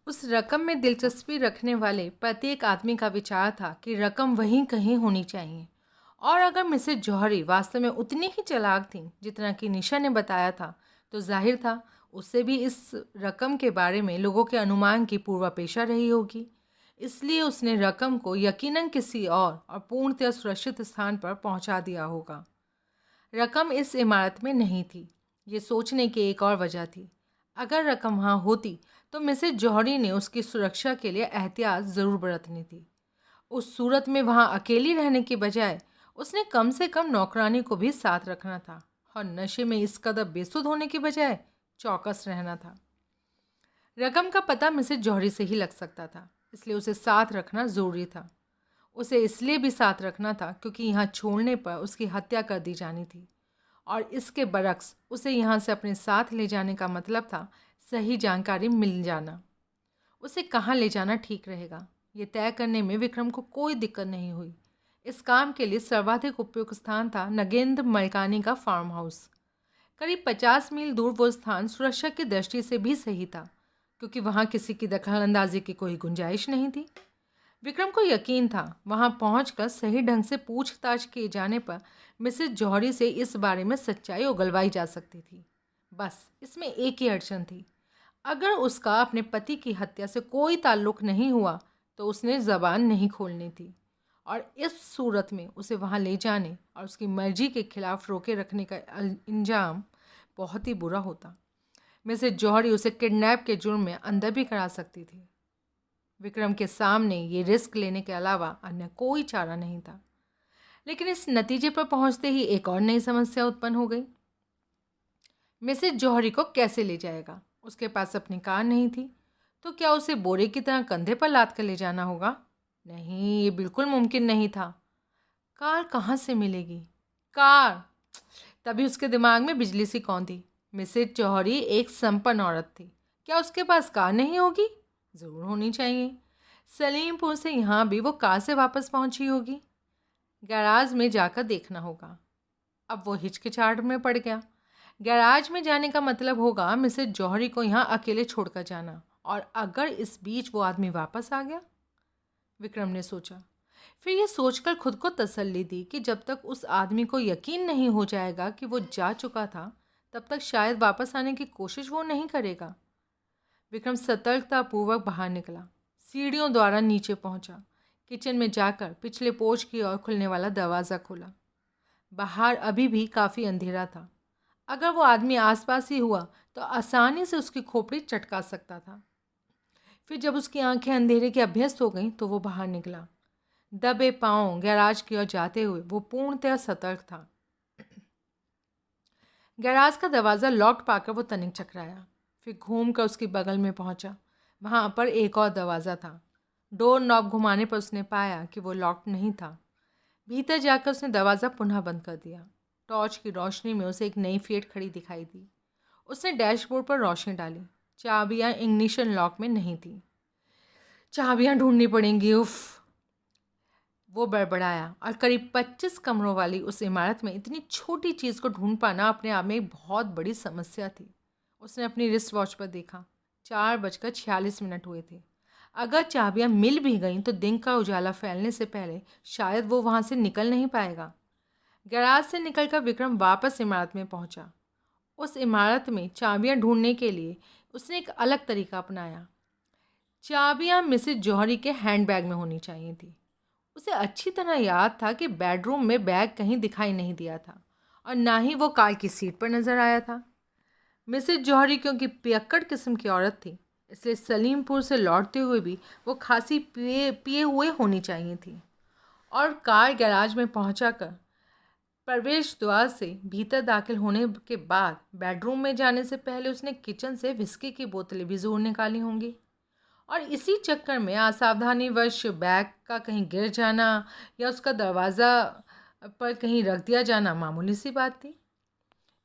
उस रकम में दिलचस्पी रखने वाले प्रत्येक आदमी का विचार था कि रकम वहीं कहीं होनी चाहिए। और अगर मिसेज जौहरी वास्तव में उतनी ही चालाक थी जितना कि निशा ने बताया था, तो जाहिर था उससे भी इस रकम के बारे में लोगों के अनुमान की पूर्वापेक्षा रही होगी। इसलिए उसने रकम को यकीनन किसी और पूर्णतः सुरक्षित स्थान पर पहुंचा दिया होगा। रकम इस इमारत में नहीं थी, ये सोचने की एक और वजह थी। अगर रकम वहाँ होती तो मिसेज जौहरी ने उसकी सुरक्षा के लिए एहतियात ज़रूर बरतनी थी। उस सूरत में वहाँ अकेली रहने के बजाय उसने कम से कम नौकरानी को भी साथ रखना था, और नशे में इस कदर बेसुध होने के बजाय चौकस रहना था। रकम का पता मिसेज जौहरी से ही लग सकता था, इसलिए उसे साथ रखना ज़रूरी था। उसे इसलिए भी साथ रखना था क्योंकि यहाँ छोड़ने पर उसकी हत्या कर दी जानी थी, और इसके बरक्स उसे यहाँ से अपने साथ ले जाने का मतलब था सही जानकारी मिल जाना। उसे कहाँ ले जाना ठीक रहेगा, ये तय करने में विक्रम को कोई दिक्कत नहीं हुई। इस काम के लिए सर्वाधिक उपयुक्त स्थान था नगेंद्र मलकानी का फार्म हाउस। करीब 50 मील दूर वो स्थान सुरक्षा की दृष्टि से भी सही था, क्योंकि वहाँ किसी की दखलंदाजी की कोई गुंजाइश नहीं थी। विक्रम को यकीन था वहां पहुंचकर सही ढंग से पूछताछ किए जाने पर मिसेज जौहरी से इस बारे में सच्चाई उगलवाई जा सकती थी। बस इसमें एक ही अड़चन थी। अगर उसका अपने पति की हत्या से कोई ताल्लुक नहीं हुआ तो उसने ज़बान नहीं खोलनी थी, और इस सूरत में उसे वहां ले जाने और उसकी मर्जी के खिलाफ रोके रखने का इंजाम बहुत ही बुरा होता। मिसेज जौहरी उसे किडनैप के जुर्म में अंदर भी करा सकती थी। विक्रम के सामने ये रिस्क लेने के अलावा अन्य कोई चारा नहीं था। लेकिन इस नतीजे पर पहुंचते ही एक और नई समस्या उत्पन्न हो गई। मिसेज जौहरी को कैसे ले जाएगा? उसके पास अपनी कार नहीं थी, तो क्या उसे बोरे की तरह कंधे पर लाद कर ले जाना होगा? नहीं, ये बिल्कुल मुमकिन नहीं था। कार कहाँ से मिलेगी? कार! तभी उसके दिमाग में बिजली सी कौंधी। मिसेज जौहरी एक संपन्न औरत थी, क्या उसके पास कार नहीं होगी? ज़रूर होनी चाहिए। सलीमपुर से यहाँ भी वो कार से वापस पहुँची होगी। गैराज में जाकर देखना होगा। अब वो हिचकिचाहट में पड़ गया। गैराज में जाने का मतलब होगा मिसेज जौहरी को यहाँ अकेले छोड़कर जाना, और अगर इस बीच वो आदमी वापस आ गया? विक्रम ने सोचा। फिर ये सोचकर खुद को तसल्ली दी कि जब तक उस आदमी को यकीन नहीं हो जाएगा कि वो जा चुका था, तब तक शायद वापस आने की कोशिश वो नहीं करेगा। विक्रम सतर्कतापूर्वक बाहर निकला, सीढ़ियों द्वारा नीचे पहुंचा, किचन में जाकर पिछले पोर्च की ओर खुलने वाला दरवाज़ा खोला। बाहर अभी भी काफ़ी अंधेरा था। अगर वो आदमी आसपास ही हुआ तो आसानी से उसकी खोपड़ी चटका सकता था। फिर जब उसकी आंखें अंधेरे की अभ्यस्त हो गईं तो वो बाहर निकला। दबे पांव गैराज की ओर जाते हुए वो पूर्णतः सतर्क था। गैराज का दरवाज़ा लॉक्ड पाकर वो तनिक चकराया, फिर घूमकर उसके बगल में पहुंचा। वहां पर एक और दरवाज़ा था। डोर नॉब घुमाने पर उसने पाया कि वो लॉक्ड नहीं था। भीतर जाकर उसने दरवाज़ा पुनः बंद कर दिया। टॉर्च की रोशनी में उसे एक नई फिएट खड़ी दिखाई दी। उसने डैशबोर्ड पर रोशनी डाली। चाबियां इग्निशन लॉक में नहीं थी। चाबियां ढूंढनी पड़ेंगी, उफ! वो बड़बड़ाया, और करीब 25 कमरों वाली उस इमारत में इतनी छोटी चीज़ को ढूंढ पाना अपने आप में एक बहुत बड़ी समस्या थी। उसने अपनी रिस्ट वॉच पर देखा। 4:46 हुए थे। अगर चाबियां मिल भी गईं तो दिन का उजाला फैलने से पहले शायद वो वहाँ से निकल नहीं पाएगा। गैराज से निकलकर विक्रम वापस इमारत में पहुंचा। उस इमारत में चाबियां ढूंढने के लिए उसने एक अलग तरीका अपनाया। चाबियां मिसेज जौहरी के हैंडबैग में होनी चाहिए थी। उसे अच्छी तरह याद था कि बेडरूम में बैग कहीं दिखाई नहीं दिया था, और ना ही वो कार की सीट पर नजर आया था। मिसेज जौहरी क्योंकि पियक्कड़ किस्म की औरत थी, इसलिए सलीमपुर से लौटते हुए भी वो खासी पिए पिए हुए होनी चाहिए थी। और कार गैराज में पहुंचाकर प्रवेश द्वार से भीतर दाखिल होने के बाद बेडरूम में जाने से पहले उसने किचन से विस्की की बोतलें भी ज़रूर निकाली होंगी, और इसी चक्कर में असावधानीवश बैग का कहीं गिर जाना या उसका दरवाज़ा पर कहीं रख दिया जाना मामूली सी बात थी।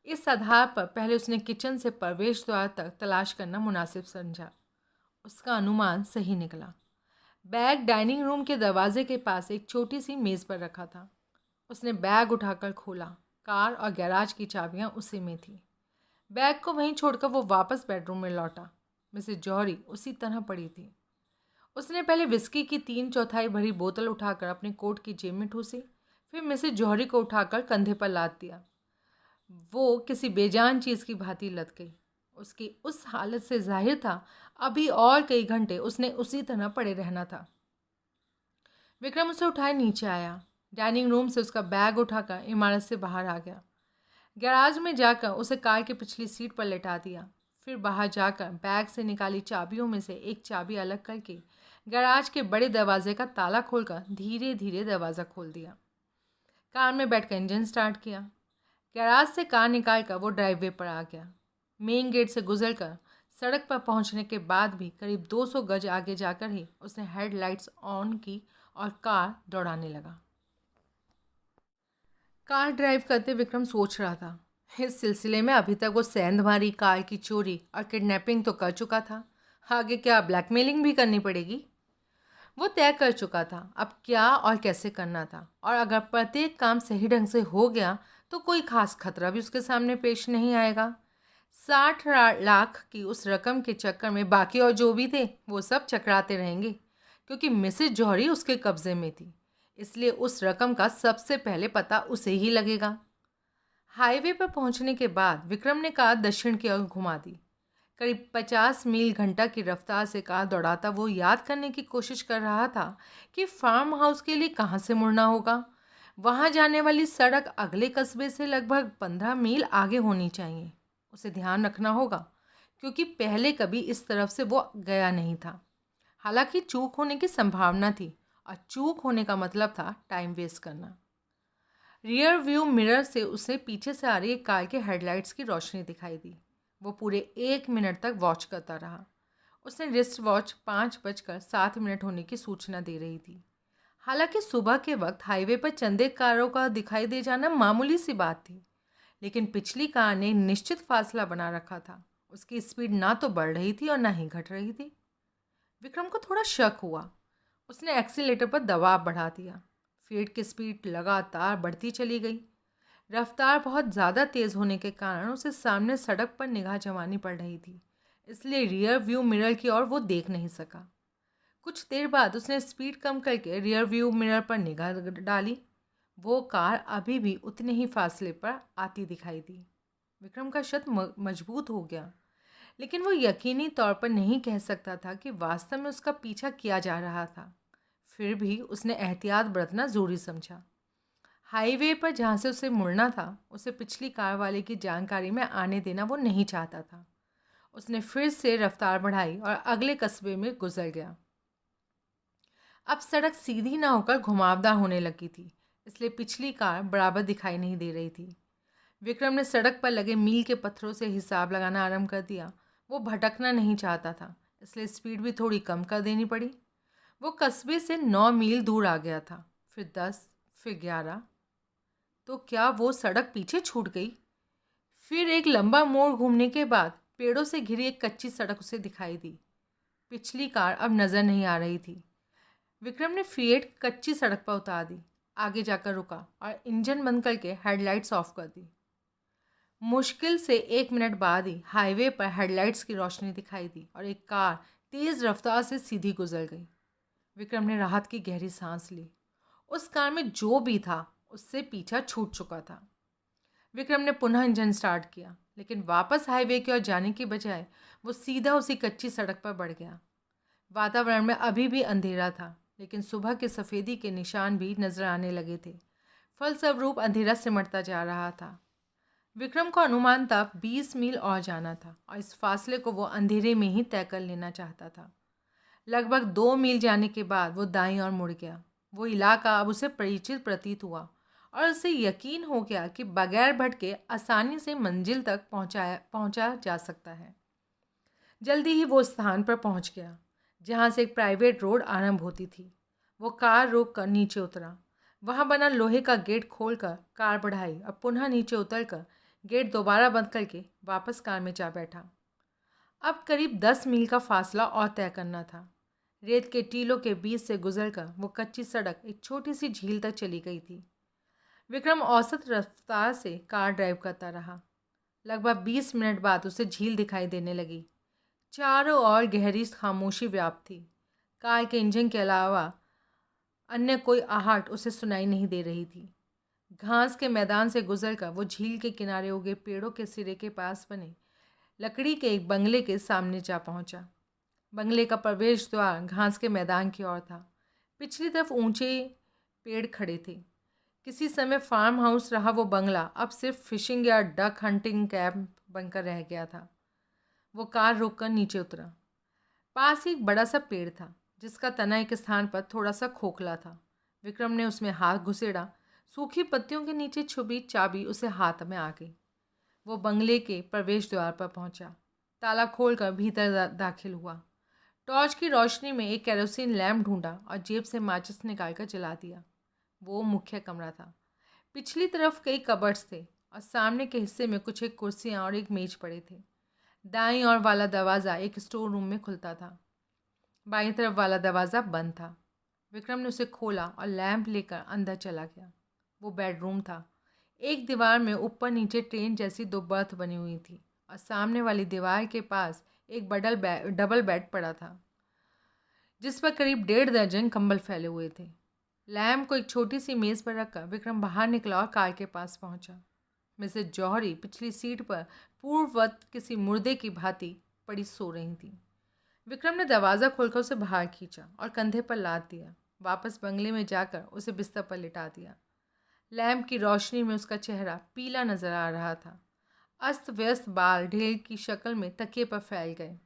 इस आधार पर पहले उसने किचन से प्रवेश द्वार तक तलाश करना मुनासिब समझा। उसका अनुमान सही निकला। बैग डाइनिंग रूम के दरवाजे के पास एक छोटी सी मेज़ पर रखा था। उसने बैग उठाकर खोला। कार और गैराज की चाबियां उसी में थी। बैग को वहीं छोड़कर वो वापस बेडरूम में लौटा। मिसेज जौहरी उसी तरह पड़ी थी। उसने पहले विस्की की 3/4 भरी बोतल उठाकर अपने कोट की जेब में ठूसी, फिर मिसेज जौहरी को उठाकर कंधे पर लाद दिया। वो किसी बेजान चीज़ की भांति लद गई। उसकी उस हालत से जाहिर था अभी और कई घंटे उसने उसी तरह पड़े रहना था। विक्रम उसे उठाए नीचे आया। डाइनिंग रूम से उसका बैग उठाकर इमारत से बाहर आ गया। गैराज में जाकर उसे कार की पिछली सीट पर लेटा दिया। फिर बाहर जाकर बैग से निकाली चाबियों में से एक चाबी अलग करके गैराज के बड़े दरवाजे का ताला खोलकर धीरे धीरे दरवाज़ा खोल दिया। कार में बैठकर इंजन स्टार्ट किया। गैराज से कार निकालकर वो ड्राइववे पर आ गया। मेन गेट से गुजरकर सड़क पर पहुंचने के बाद भी करीब 200 गज आगे जाकर ही उसने हेडलाइट्स ऑन की और कार दौड़ाने लगा। कार ड्राइव करते विक्रम सोच रहा था, इस सिलसिले में अभी तक वो सेंधमारी, कार की चोरी और किडनैपिंग तो कर चुका था, आगे क्या ब्लैकमेलिंग भी करनी पड़ेगी। वो तय कर चुका था अब क्या और कैसे करना था, और अगर प्रत्येक काम सही ढंग से हो गया तो कोई खास खतरा भी उसके सामने पेश नहीं आएगा। 60 लाख की उस रकम के चक्कर में बाकी और जो भी थे वो सब चकराते रहेंगे, क्योंकि मिसेज जौहरी उसके कब्जे में थी, इसलिए उस रकम का सबसे पहले पता उसे ही लगेगा। हाईवे पर पहुंचने के बाद विक्रम ने कार दक्षिण की ओर घुमा दी। करीब 50 मील घंटा की रफ्तार से कार दौड़ाता वो याद करने की कोशिश कर रहा था कि फार्म हाउस के लिए कहाँ से मुड़ना होगा। वहाँ जाने वाली सड़क अगले कस्बे से लगभग 15 मील आगे होनी चाहिए। उसे ध्यान रखना होगा, क्योंकि पहले कभी इस तरफ से वो गया नहीं था। हालांकि चूक होने की संभावना थी, और चूक होने का मतलब था टाइम वेस्ट करना। रियर व्यू मिरर से उसे पीछे से आ रही एक कार के हेडलाइट्स की रोशनी दिखाई दी। वो पूरे 1 मिनट तक वॉच करता रहा। उसने रिस्ट वॉच 5:07 होने की सूचना दे रही थी। हालांकि सुबह के वक्त हाईवे पर चंदे कारों का दिखाई दे जाना मामूली सी बात थी, लेकिन पिछली कार ने निश्चित फासला बना रखा था। उसकी स्पीड ना तो बढ़ रही थी और ना ही घट रही थी। विक्रम को थोड़ा शक हुआ। उसने एक्सीलेटर पर दबाव बढ़ा दिया। फीट की स्पीड लगातार बढ़ती चली गई। रफ्तार बहुत ज़्यादा तेज़ होने के कारण उसे सामने सड़क पर निगाह जमानी पड़ रही थी, इसलिए रियर व्यू मिरर की ओर वो देख नहीं सका। कुछ देर बाद उसने स्पीड कम करके रियर व्यू मिरर पर निगाह डाली। वो कार अभी भी उतने ही फासले पर आती दिखाई दी। विक्रम का शक मजबूत हो गया, लेकिन वो यकीनी तौर पर नहीं कह सकता था कि वास्तव में उसका पीछा किया जा रहा था। फिर भी उसने एहतियात बरतना ज़रूरी समझा। हाईवे पर जहाँ से उसे मुड़ना था, उसे पिछली कार वाले की जानकारी में आने देना वो नहीं चाहता था। उसने फिर से रफ्तार बढ़ाई और अगले कस्बे में गुजर गया। अब सड़क सीधी ना होकर घुमावदार होने लगी थी, इसलिए पिछली कार बराबर दिखाई नहीं दे रही थी। विक्रम ने सड़क पर लगे मील के पत्थरों से हिसाब लगाना आरंभ कर दिया। वो भटकना नहीं चाहता था, इसलिए स्पीड भी थोड़ी कम कर देनी पड़ी। वो कस्बे से 9 मील दूर आ गया था, फिर 10, फिर 11। तो क्या वो सड़क पीछे छूट गई? फिर एक लंबा मोड़ घूमने के बाद पेड़ों से घिरी एक कच्ची सड़क उसे दिखाई दी। पिछली कार अब नज़र नहीं आ रही थी। विक्रम ने फिएट कच्ची सड़क पर उतार दी, आगे जाकर रुका और इंजन बंद करके हेडलाइट्स ऑफ कर दी। मुश्किल से 1 मिनट बाद ही हाईवे पर हेडलाइट्स की रोशनी दिखाई दी और एक कार तेज़ रफ्तार से सीधी गुजर गई। विक्रम ने राहत की गहरी सांस ली। उस कार में जो भी था उससे पीछा छूट चुका था। विक्रम ने पुनः इंजन स्टार्ट किया, लेकिन वापस हाईवे की ओर जाने की बजाय वो सीधा उसी कच्ची सड़क पर बढ़ गया। वातावरण में अभी भी अंधेरा था, लेकिन सुबह के सफ़ेदी के निशान भी नजर आने लगे थे। फलस्वरूप अंधेरा सिमटता जा रहा था। विक्रम को अनुमान था 20 मील और जाना था, और इस फासले को वो अंधेरे में ही तय कर लेना चाहता था। लगभग 2 मील जाने के बाद वो दाईं ओर मुड़ गया। वो इलाका अब उसे परिचित प्रतीत हुआ और उसे यकीन हो गया कि बगैर भटके आसानी से मंजिल तक पहुंचा जा सकता है। जल्दी ही वो स्थान पर पहुंच गया जहां से एक प्राइवेट रोड आरंभ होती थी। वो कार रोक कर नीचे उतरा। वहां बना लोहे का गेट खोलकर कार बढ़ाई और पुनः नीचे उतरकर गेट दोबारा बंद करके वापस कार में जा बैठा। अब करीब 10 मील का फासला और तय करना था। रेत के टीलों के बीच से गुजरकर वो कच्ची सड़क एक छोटी सी झील तक चली गई थी। विक्रम औसत रफ्तार से कार ड्राइव करता रहा। लगभग 20 मिनट बाद उसे झील दिखाई देने लगी। चारों ओर गहरी खामोशी व्याप्त थी। कार के इंजन के अलावा अन्य कोई आहट उसे सुनाई नहीं दे रही थी। घास के मैदान से गुजरकर वो झील के किनारे उगे पेड़ों के सिरे के पास बने लकड़ी के एक बंगले के सामने जा पहुंचा। बंगले का प्रवेश द्वार घास के मैदान की ओर था। पिछली तरफ ऊंचे पेड़ खड़े थे। किसी समय फार्म हाउस रहा वो बंगला अब सिर्फ फिशिंग या डक हंटिंग कैंप बनकर रह गया था। वो कार रोककर नीचे उतरा। पास ही एक बड़ा सा पेड़ था जिसका तना एक स्थान पर थोड़ा सा खोखला था। विक्रम ने उसमें हाथ घुसेड़ा। सूखी पत्तियों के नीचे छुपी चाबी उसे हाथ में आ गई। वो बंगले के प्रवेश द्वार पर पहुंचा। ताला खोलकर भीतर दाखिल हुआ। टॉर्च की रोशनी में एक केरोसिन लैंप ढूंढा और जेब से माचिस निकालकर जला दिया। वो मुख्य कमरा था। पिछली तरफ कई कबर्ड्स थे और सामने के हिस्से में कुछ एक कुर्सियाँ और एक मेज पड़े थे। दाईं ओर वाला दरवाज़ा एक स्टोर रूम में खुलता था। बाईं तरफ वाला दरवाज़ा बंद था। विक्रम ने उसे खोला और लैंप लेकर अंदर चला गया। वो बेडरूम था। एक दीवार में ऊपर नीचे ट्रेन जैसी दो बर्थ बनी हुई थी और सामने वाली दीवार के पास एक डबल बेड पड़ा था जिस पर करीब 1.5 दर्जन कंबल फैले हुए थे। लैम्प को एक छोटी सी मेज़ पर रखकर विक्रम बाहर निकला और कार के पास पहुंचा। मिसेज जौहरी पिछली सीट पर पूर्ववत किसी मुर्दे की भांति पड़ी सो रही थी। विक्रम ने दरवाज़ा खोलकर उसे बाहर खींचा और कंधे पर लाद दिया। वापस बंगले में जाकर उसे बिस्तर पर लिटा दिया। लैम्प की रोशनी में उसका चेहरा पीला नजर आ रहा था। अस्त व्यस्त बाल ढेर की शक्ल में तकिए पर फैल गए।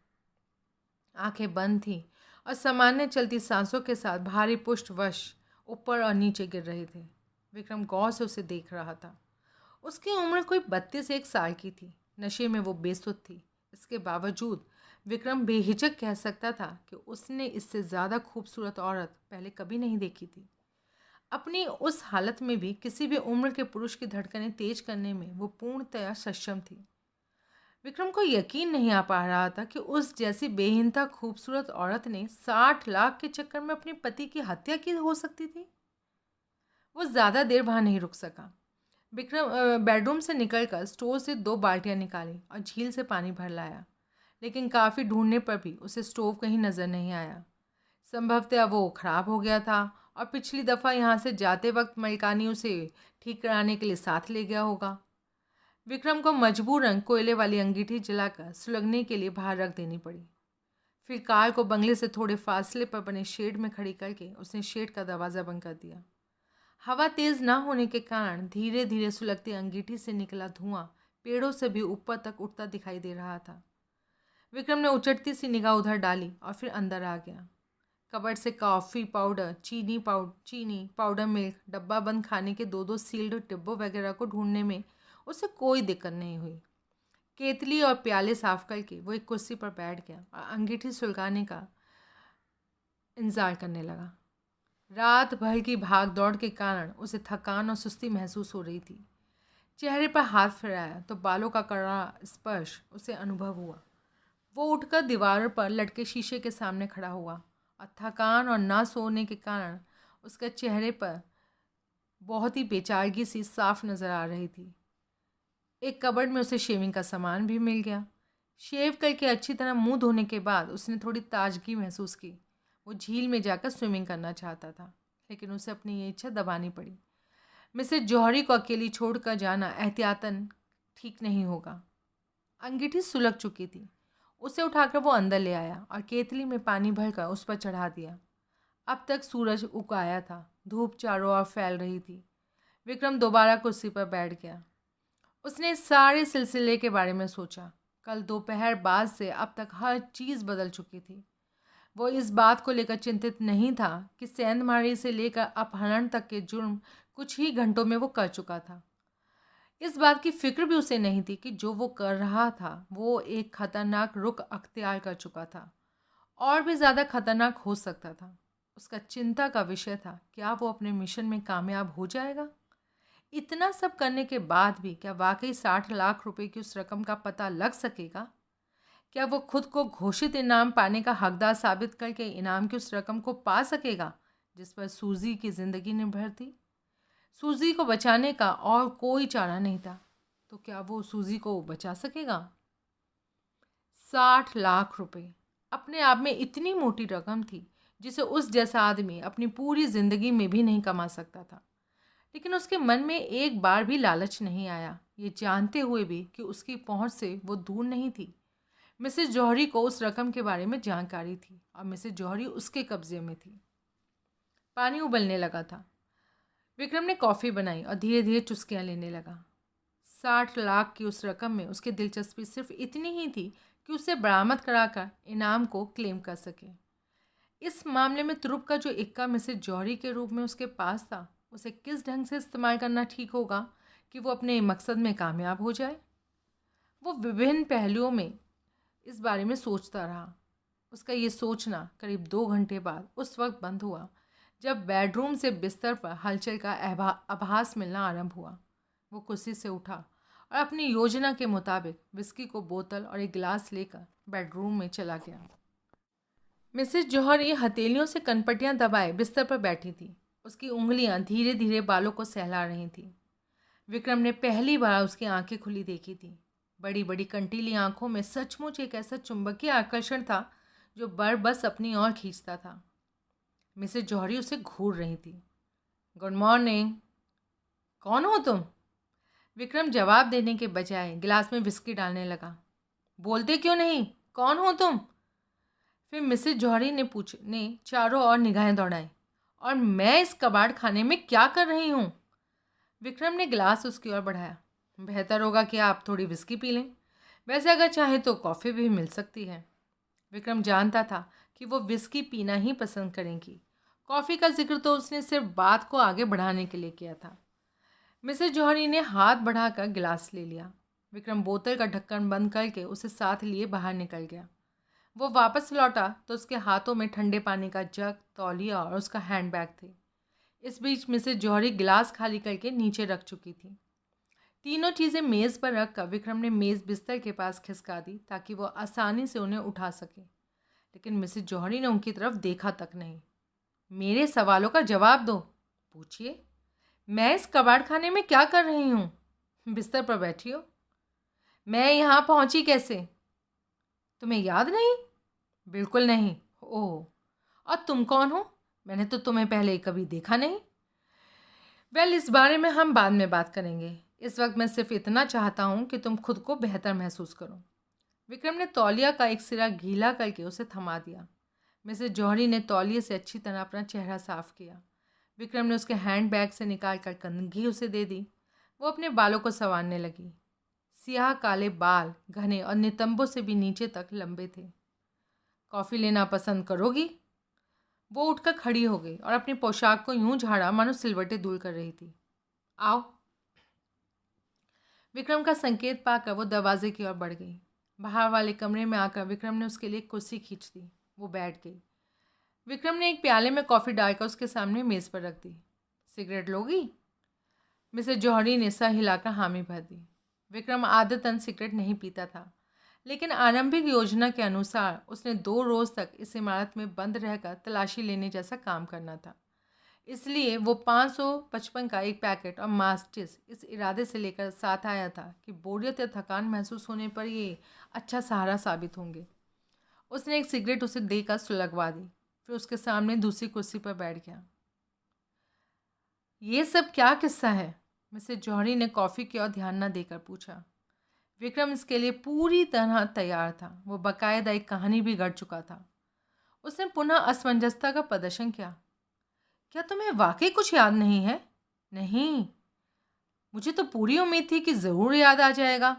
आंखें बंद थीं और सामान्य चलती सांसों के साथ भारी पुष्टवश ऊपर और नीचे गिर रहे थे। विक्रम गौर से उसे देख रहा था। उसकी उम्र कोई 32-1 साल की थी। नशे में वो बेसुध थी। इसके बावजूद विक्रम बेहिचक कह सकता था कि उसने इससे ज़्यादा खूबसूरत औरत पहले कभी नहीं देखी थी। अपनी उस हालत में भी किसी भी उम्र के पुरुष की धड़कनें तेज करने में वो पूर्णतया सक्षम थी। विक्रम को यकीन नहीं आ पा रहा था कि उस जैसी बेहिंता खूबसूरत औरत ने 60 लाख के चक्कर में अपने पति की हत्या की हो सकती थी। वो ज़्यादा देर वहाँ नहीं रुक सका। विक्रम बेडरूम से निकलकर स्टोर से 2 बाल्टियाँ निकाली और झील से पानी भर लाया, लेकिन काफ़ी ढूंढने पर भी उसे स्टोव कहीं नज़र नहीं आया। संभवतः वो खराब हो गया था और पिछली दफ़ा यहाँ से जाते वक्त मलिकानी उसे ठीक कराने के लिए साथ ले गया होगा। विक्रम को मजबूरन कोयले वाली अंगीठी जलाकर सुलगने के लिए बाहर रख देनी पड़ी। फिर कार को बंगले से थोड़े फासले पर बने शेड में खड़ी करके उसने शेड का दरवाज़ा बंद कर दिया। हवा तेज़ न होने के कारण धीरे धीरे सुलगती अंगीठी से निकला धुआं पेड़ों से भी ऊपर तक उठता दिखाई दे रहा था। विक्रम ने उचटती सी निगाह उधर डाली और फिर अंदर आ गया। कबर्ड से कॉफ़ी पाउडर, चीनी पाउडर मिल्क, डब्बा बंद खाने के 2-2 सील्ड डिब्बों वगैरह को ढूंढने में उसे कोई दिक्कत नहीं हुई। केतली और प्याले साफ करके वो एक कुर्सी पर बैठ गया और अंगीठी सुलगाने का इंतज़ार करने लगा। रात भर की भाग दौड़ के कारण उसे थकान और सुस्ती महसूस हो रही थी। चेहरे पर हाथ फिराया तो बालों का कड़ा स्पर्श उसे अनुभव हुआ। वो उठकर दीवार पर लटके शीशे के सामने खड़ा हुआ और थकान और ना सोने के कारण उसके चेहरे पर बहुत ही बेचारगी सी साफ नज़र आ रही थी। एक कबर्ड में उसे शेविंग का सामान भी मिल गया। शेव करके अच्छी तरह मुंह धोने के बाद उसने थोड़ी ताजगी महसूस की। वो झील में जाकर स्विमिंग करना चाहता था, लेकिन उसे अपनी ये इच्छा दबानी पड़ी। मिसेज जौहरी को अकेली छोड़कर जाना एहतियातन ठीक नहीं होगा। अंगीठी सुलग चुकी थी। उसे उठाकर वो अंदर ले आया और केतली में पानी भरकर उस पर चढ़ा दिया। अब तक सूरज उग आया था। धूप चारों ओर फैल रही थी। विक्रम दोबारा कुर्सी पर बैठ गया। उसने इस सारे सिलसिले के बारे में सोचा। कल दोपहर बाद से अब तक हर चीज़ बदल चुकी थी। वो इस बात को लेकर चिंतित नहीं था कि सेंधमारी से लेकर अपहरण तक के जुर्म कुछ ही घंटों में वो कर चुका था। इस बात की फिक्र भी उसे नहीं थी कि जो वो कर रहा था वो एक खतरनाक रुख अख्तियार कर चुका था और भी ज़्यादा खतरनाक हो सकता था। उसका चिंता का विषय था, क्या वो अपने मिशन में कामयाब हो जाएगा? इतना सब करने के बाद भी क्या वाकई 60 लाख रुपए की उस रकम का पता लग सकेगा? क्या वो खुद को घोषित इनाम पाने का हकदार साबित करके इनाम की उस रकम को पा सकेगा जिस पर सूजी की ज़िंदगी निर्भर थी? सूजी को बचाने का और कोई चारा नहीं था, तो क्या वो सूजी को बचा सकेगा? 60 लाख रुपए अपने आप में इतनी मोटी रकम थी जिसे उस जैसा आदमी अपनी पूरी जिंदगी में भी नहीं कमा सकता था। लेकिन उसके मन में एक बार भी लालच नहीं आया, ये जानते हुए भी कि उसकी पहुंच से वो दूर नहीं थी। मिसेस जौहरी को उस रकम के बारे में जानकारी थी और मिसेस जौहरी उसके कब्जे में थी। पानी उबलने लगा था। विक्रम ने कॉफ़ी बनाई और धीरे धीरे चुस्कियाँ लेने लगा। 60 लाख की उस रकम में उसकी दिलचस्पी सिर्फ इतनी ही थी कि उसे बरामद कराकर इनाम को क्लेम कर सके। इस मामले में तुरुप का जो इक्का मिसेस जौहरी के रूप में उसके पास था, उसे किस ढंग से इस्तेमाल करना ठीक होगा कि वो अपने मकसद में कामयाब हो जाए। वो विभिन्न पहलुओं में इस बारे में सोचता रहा। उसका ये सोचना करीब 2 घंटे बाद उस वक्त बंद हुआ जब बेडरूम से बिस्तर पर हलचल का आभास मिलना आरंभ हुआ। वो कुर्सी से उठा और अपनी योजना के मुताबिक विस्की को बोतल और एक गिलास लेकर बेडरूम में चला गया। मिसेस जौहरी हथेलियों से कनपटियां दबाए बिस्तर पर बैठी थी। उसकी उंगलियां धीरे धीरे बालों को सहला रही थीं। विक्रम ने पहली बार उसकी आंखें खुली देखी थी। बड़ी बड़ी कंटीली आंखों में सचमुच एक ऐसा चुंबकीय आकर्षण था जो बस अपनी ओर खींचता था। मिसेस जौहरी उसे घूर रही थी। Good morning. कौन हो तुम? विक्रम जवाब देने के बजाय गिलास में विस्की डालने लगा। बोलते क्यों नहीं? कौन हो तुम? फिर मिसेस जौहरी ने चारों ओर निगाहें दौड़ाई। और मैं इस कबाड़ खाने में क्या कर रही हूँ? विक्रम ने गिलास उसकी ओर बढ़ाया। बेहतर होगा कि आप थोड़ी विस्की पी लें। वैसे अगर चाहे तो कॉफ़ी भी मिल सकती है। विक्रम जानता था कि वो विस्की पीना ही पसंद करेंगी। कॉफ़ी का जिक्र तो उसने सिर्फ बात को आगे बढ़ाने के लिए किया था। मिसेस जौहरी ने हाथ बढ़ाकर गिलास ले लिया। विक्रम बोतल का ढक्कन बंद करके उसे साथ लिए बाहर निकल गया। वो वापस लौटा तो उसके हाथों में ठंडे पानी का जग, तौलिया और उसका हैंडबैग थे। इस बीच मिसेस जौहरी गिलास खाली करके नीचे रख चुकी थी। तीनों चीज़ें मेज़ पर रखकर विक्रम ने मेज़ बिस्तर के पास खिसका दी ताकि वो आसानी से उन्हें उठा सके। लेकिन मिसेस जौहरी ने उनकी तरफ देखा तक नहीं। मेरे सवालों का जवाब दो। पूछिए। मैं इस कबाड़ खाने में क्या कर रही हूँ? बिस्तर पर बैठी हो। मैं यहाँ पहुँची कैसे? तुम्हें याद नहीं? बिल्कुल नहीं। ओह, और तुम कौन हो? मैंने तो तुम्हें पहले कभी देखा नहीं। इस बारे में हम बाद में बात करेंगे। इस वक्त मैं सिर्फ इतना चाहता हूँ कि तुम खुद को बेहतर महसूस करो। विक्रम ने तौलिया का एक सिरा गीला करके उसे थमा दिया। मिसेस जौहरी ने तौलिए से अच्छी तरह अपना चेहरा साफ किया। विक्रम ने उसके हैंड बैग से निकाल कर कंघी उसे दे दी। वो अपने बालों को संवारने लगी। सियाह काले बाल घने और नितंबों से भी नीचे तक लंबे थे। कॉफ़ी लेना पसंद करोगी? वो उठकर खड़ी हो गई और अपनी पोशाक को यूं झाड़ा मानो सिलवटें दूर कर रही थी। आओ। विक्रम का संकेत पाकर वो दरवाजे की ओर बढ़ गई। बाहर वाले कमरे में आकर विक्रम ने उसके लिए कुर्सी खींच दी। वो बैठ गई। विक्रम ने एक प्याले में कॉफ़ी डालकर उसके सामने मेज़ पर रख दी। सिगरेट लोगी? मिसेस जौहरी ने सर हिलाकर हामी भर दी। विक्रम आदतन सिगरेट नहीं पीता था, लेकिन आरंभिक योजना के अनुसार उसने 2 रोज़ तक इस इमारत में बंद रहकर तलाशी लेने जैसा काम करना था। इसलिए वो 555 का एक पैकेट और मास्टिस इस इरादे से लेकर साथ आया था कि बोरियत या थकान महसूस होने पर ये अच्छा सहारा साबित होंगे। उसने एक सिगरेट उसे देकर सुलगवा दी, फिर उसके सामने दूसरी कुर्सी पर बैठ गया। ये सब क्या किस्सा है? मिसेस जौहरी ने कॉफ़ी की ओर ध्यान न देकर पूछा। विक्रम इसके लिए पूरी तरह तैयार था। वो बाकायदा एक कहानी भी गढ़ चुका था। उसने पुनः असमंजसता का प्रदर्शन किया। क्या तुम्हें वाकई कुछ याद नहीं है? नहीं, मुझे तो पूरी उम्मीद थी कि ज़रूर याद आ जाएगा,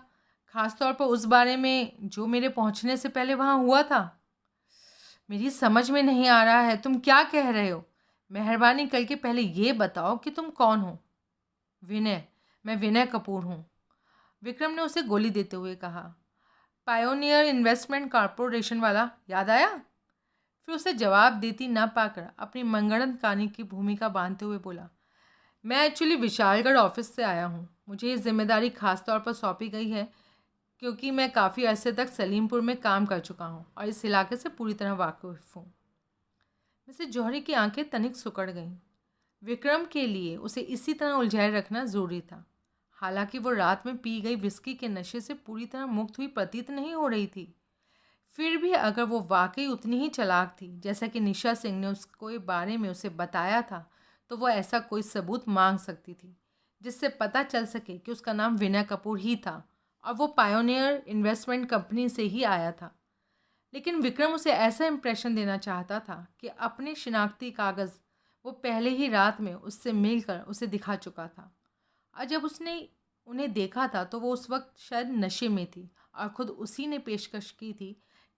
ख़ासतौर पर उस बारे में जो मेरे पहुंचने से पहले वहाँ हुआ था। मेरी समझ में नहीं आ रहा है, तुम क्या कह रहे हो? मेहरबानी करके पहले ये बताओ कि तुम कौन हो। विनय, मैं विनय कपूर हूँ, विक्रम ने उसे गोली देते हुए कहा। पायोनियर इन्वेस्टमेंट कॉरपोरेशन वाला, याद आया? फिर उसे जवाब देती न पाकर अपनी मनगढ़ंत कहानी की भूमिका बांधते हुए बोला, मैं एक्चुअली विशालगढ़ ऑफिस से आया हूँ। मुझे ये जिम्मेदारी ख़ास तौर पर सौंपी गई है क्योंकि मैं काफ़ी अरसे तक सलीमपुर में काम कर चुका हूँ और इस इलाके से पूरी तरह वाकिफ़ हूँ। मिसेस जौहरी की आंखें तनिक सिकुड़ गईं। विक्रम के लिए उसे इसी तरह उलझाए रखना ज़रूरी था। हालांकि वो रात में पी गई विस्की के नशे से पूरी तरह मुक्त हुई प्रतीत नहीं हो रही थी, फिर भी अगर वो वाकई उतनी ही चालाक थी जैसा कि निशा सिंह ने उसके बारे में उसे बताया था, तो वो ऐसा कोई सबूत मांग सकती थी जिससे पता चल सके कि उसका नाम विनय कपूर ही था और वो पायोनियर इन्वेस्टमेंट कंपनी से ही आया था। लेकिन विक्रम उसे ऐसा इम्प्रेशन देना चाहता था कि अपने शिनाख्ती कागज़ वो पहले ही रात में उससे मिलकर उसे दिखा चुका था, और जब उसने उन्हें देखा था तो वो उस वक्त शायद नशे में थी और ख़ुद उसी ने पेशकश की थी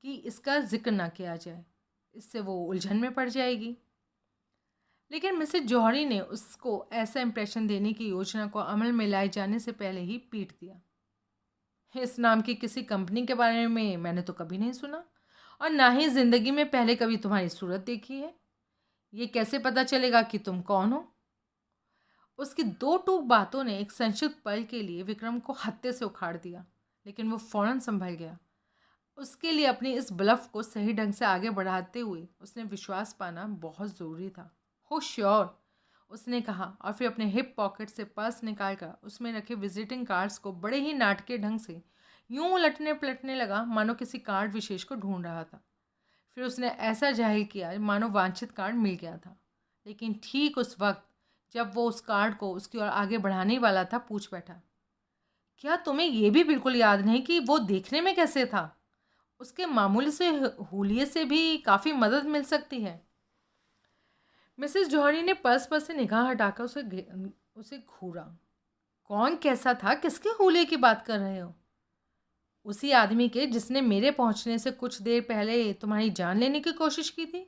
कि इसका जिक्र ना किया जाए, इससे वो उलझन में पड़ जाएगी। लेकिन मिसेज जौहरी ने उसको ऐसा इम्प्रेशन देने की योजना को अमल में लाए जाने से पहले ही पीट दिया। इस नाम की किसी कंपनी के बारे में मैंने तो कभी नहीं सुना, और ना ही ज़िंदगी में पहले कभी तुम्हारी सूरत देखी है। ये कैसे पता चलेगा कि तुम कौन हो? उसकी दो टूक बातों ने एक संक्षिप्त पल के लिए विक्रम को हत्थे से उखाड़ दिया, लेकिन वो फौरन संभल गया। उसके लिए अपनी इस ब्लफ को सही ढंग से आगे बढ़ाते हुए उसने विश्वास पाना बहुत ज़रूरी था। हो श्योर, उसने कहा, और फिर अपने हिप पॉकेट से पर्स निकालकर उसमें रखे विजिटिंग कार्ड्स को बड़े ही नाटकीय ढंग से यूं उलटने पलटने लगा मानो किसी कार्ड विशेष को ढूंढ रहा था। फिर उसने ऐसा जाहिर किया मानो वांछित कार्ड मिल गया था। लेकिन ठीक उस वक्त जब वो उस कार्ड को उसकी ओर आगे बढ़ाने वाला था, पूछ बैठा, क्या तुम्हें यह भी बिल्कुल याद नहीं कि वो देखने में कैसे था? उसके मामूली से हुलिये से भी काफ़ी मदद मिल सकती है। मिसेस जौहरी ने पर्स पर से निगाह हटाकर उसे घूरा। कौन कैसा था? किसके हुलिये की बात कर रहे हो? उसी आदमी के जिसने मेरे पहुंचने से कुछ देर पहले तुम्हारी जान लेने की कोशिश की थी।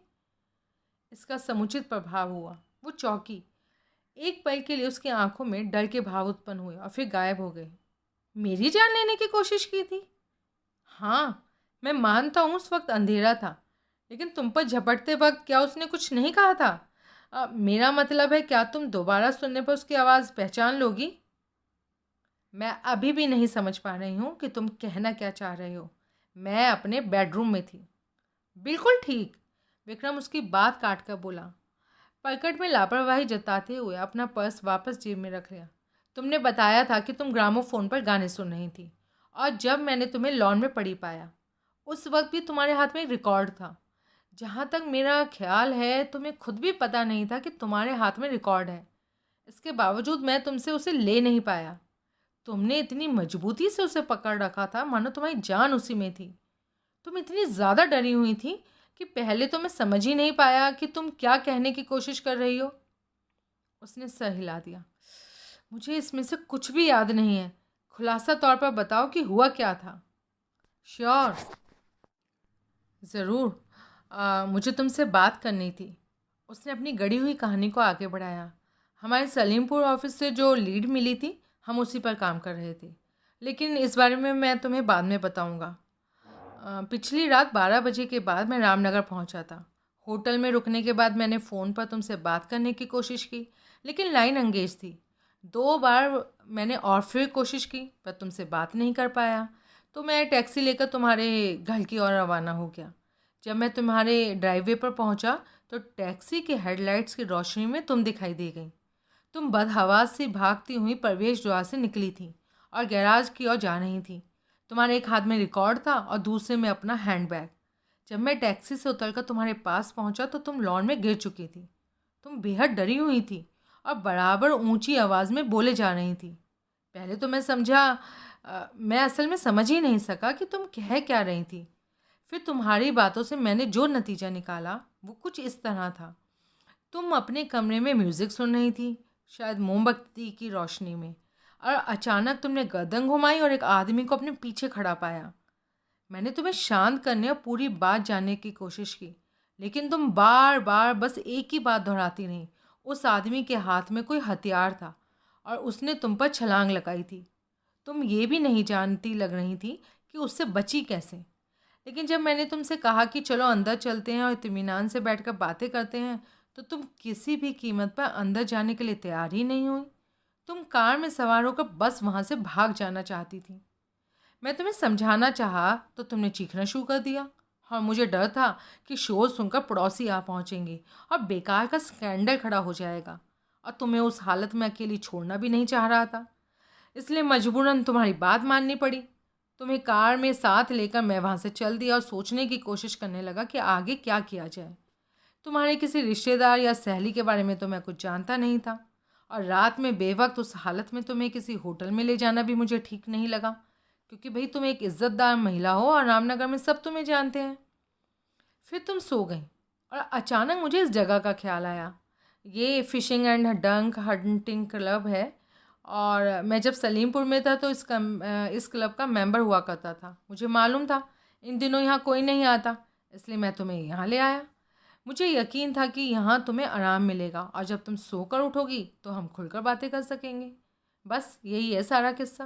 इसका समुचित प्रभाव हुआ। वो चौंकी। एक पल के लिए उसकी आंखों में डर के भाव उत्पन्न हुए और फिर गायब हो गए। मेरी जान लेने की कोशिश की थी? हाँ, मैं मानता हूँ उस वक्त अंधेरा था, लेकिन तुम पर झपटते वक्त क्या उसने कुछ नहीं कहा था? मेरा मतलब है, क्या तुम दोबारा सुनने पर उसकी आवाज़ पहचान लोगी? मैं अभी भी नहीं समझ पा रही हूँ कि तुम कहना क्या चाह रहे हो। मैं अपने बेडरूम में थी। बिल्कुल ठीक, विक्रम उसकी बात काट कर बोला, पलकट में लापरवाही जताते हुए अपना पर्स वापस जेब में रख लिया। तुमने बताया था कि तुम ग्रामोफोन पर गाने सुन रही थी, और जब मैंने तुम्हें लॉन में पड़ी पाया, उस वक्त भी तुम्हारे हाथ में एक रिकॉर्ड था। जहाँ तक मेरा ख्याल है, तुम्हें खुद भी पता नहीं था कि तुम्हारे हाथ में रिकॉर्ड है। इसके बावजूद मैं तुमसे उसे ले नहीं पाया। तुमने इतनी मजबूती से उसे पकड़ रखा था मानो तुम्हारी जान उसी में थी। तुम इतनी ज़्यादा डरी हुई थी कि पहले तो मैं समझ ही नहीं पाया कि तुम क्या कहने की कोशिश कर रही हो। उसने सर हिला दिया। मुझे इसमें से कुछ भी याद नहीं है। खुलासा तौर पर बताओ कि हुआ क्या था। श्योर, ज़रूर। मुझे तुमसे बात करनी थी। उसने अपनी गढ़ी हुई कहानी को आगे बढ़ाया। हमारे सलीमपुर ऑफिस से जो लीड मिली थी, हम उसी पर काम कर रहे थे, लेकिन इस बारे में मैं तुम्हें बाद में बताऊंगा। पिछली रात 12 बजे के बाद मैं रामनगर पहुंचा था। होटल में रुकने के बाद मैंने फ़ोन पर तुमसे बात करने की कोशिश की, लेकिन लाइन एंगेज थी। 2 बार मैंने और फिर कोशिश की, पर तुमसे बात नहीं कर पाया। तो मैं टैक्सी लेकर तुम्हारे घर की ओर रवाना हो गया। जब मैं तुम्हारे ड्राइववे पर पहुंचा, तो टैक्सी के हेडलाइट्स की रोशनी में तुम दिखाई दे गई। तुम बदहवास सी भागती हुई प्रवेश द्वार से निकली थी और गैराज की ओर जा रही थी। तुम्हारे एक हाथ में रिकॉर्ड था और दूसरे में अपना हैंडबैग। जब मैं टैक्सी से उतरकर तुम्हारे पास पहुंचा, तो तुम लॉन में गिर चुकी थी। तुम बेहद डरी हुई थी और बराबर ऊंची आवाज़ में बोले जा रही थी। पहले तो मैं असल में समझ ही नहीं सका कि तुम कह क्या रही थी। फिर तुम्हारी बातों से मैंने जो नतीजा निकाला वो कुछ इस तरह था। तुम अपने कमरे में म्यूज़िक सुन रही थी, शायद मोमबत्ती की रोशनी में, और अचानक तुमने गर्दन घुमाई और एक आदमी को अपने पीछे खड़ा पाया। मैंने तुम्हें शांत करने और पूरी बात जानने की कोशिश की, लेकिन तुम बार बार बस एक ही बात दोहराती रही। उस आदमी के हाथ में कोई हथियार था और उसने तुम पर छलांग लगाई थी। तुम ये भी नहीं जानती लग रही थी कि उससे बची कैसे। लेकिन जब मैंने तुमसे कहा कि चलो अंदर चलते हैं और इत्मीनान से बैठकर बातें करते हैं, तो तुम किसी भी कीमत पर अंदर जाने के लिए तैयार ही नहीं हुई। तुम कार में सवार होकर बस वहाँ से भाग जाना चाहती थी। मैं तुम्हें समझाना चाहा तो तुमने चीखना शुरू कर दिया, और मुझे डर था कि शोर सुनकर पड़ोसी आ पहुँचेंगे और बेकार का स्कैंडल खड़ा हो जाएगा, और तुम्हें उस हालत में अकेली छोड़ना भी नहीं चाह रहा था। इसलिए मजबूरन तुम्हारी बात माननी पड़ी। तुम्हें कार में साथ लेकर मैं वहाँ से चल दिया और सोचने की कोशिश करने लगा कि आगे क्या किया जाए। तुम्हारे किसी रिश्तेदार या सहेली के बारे में तो मैं कुछ जानता नहीं था, और रात में बेवक्त उस हालत में तुम्हें किसी होटल में ले जाना भी मुझे ठीक नहीं लगा, क्योंकि भाई तुम एक इज्जतदार महिला हो और रामनगर में सब तुम्हें जानते हैं। फिर तुम सो गई और अचानक मुझे इस जगह का ख्याल आया। ये फिशिंग एंड डंक हंटिंग क्लब है, और मैं जब सलीमपुर में था तो इस क्लब का मेंबर हुआ करता था। मुझे मालूम था इन दिनों यहाँ कोई नहीं आता, इसलिए मैं तुम्हें यहाँ ले आया। मुझे यकीन था कि यहाँ तुम्हें आराम मिलेगा और जब तुम सोकर उठोगी तो हम खुलकर बातें कर सकेंगे। बस यही है सारा किस्सा।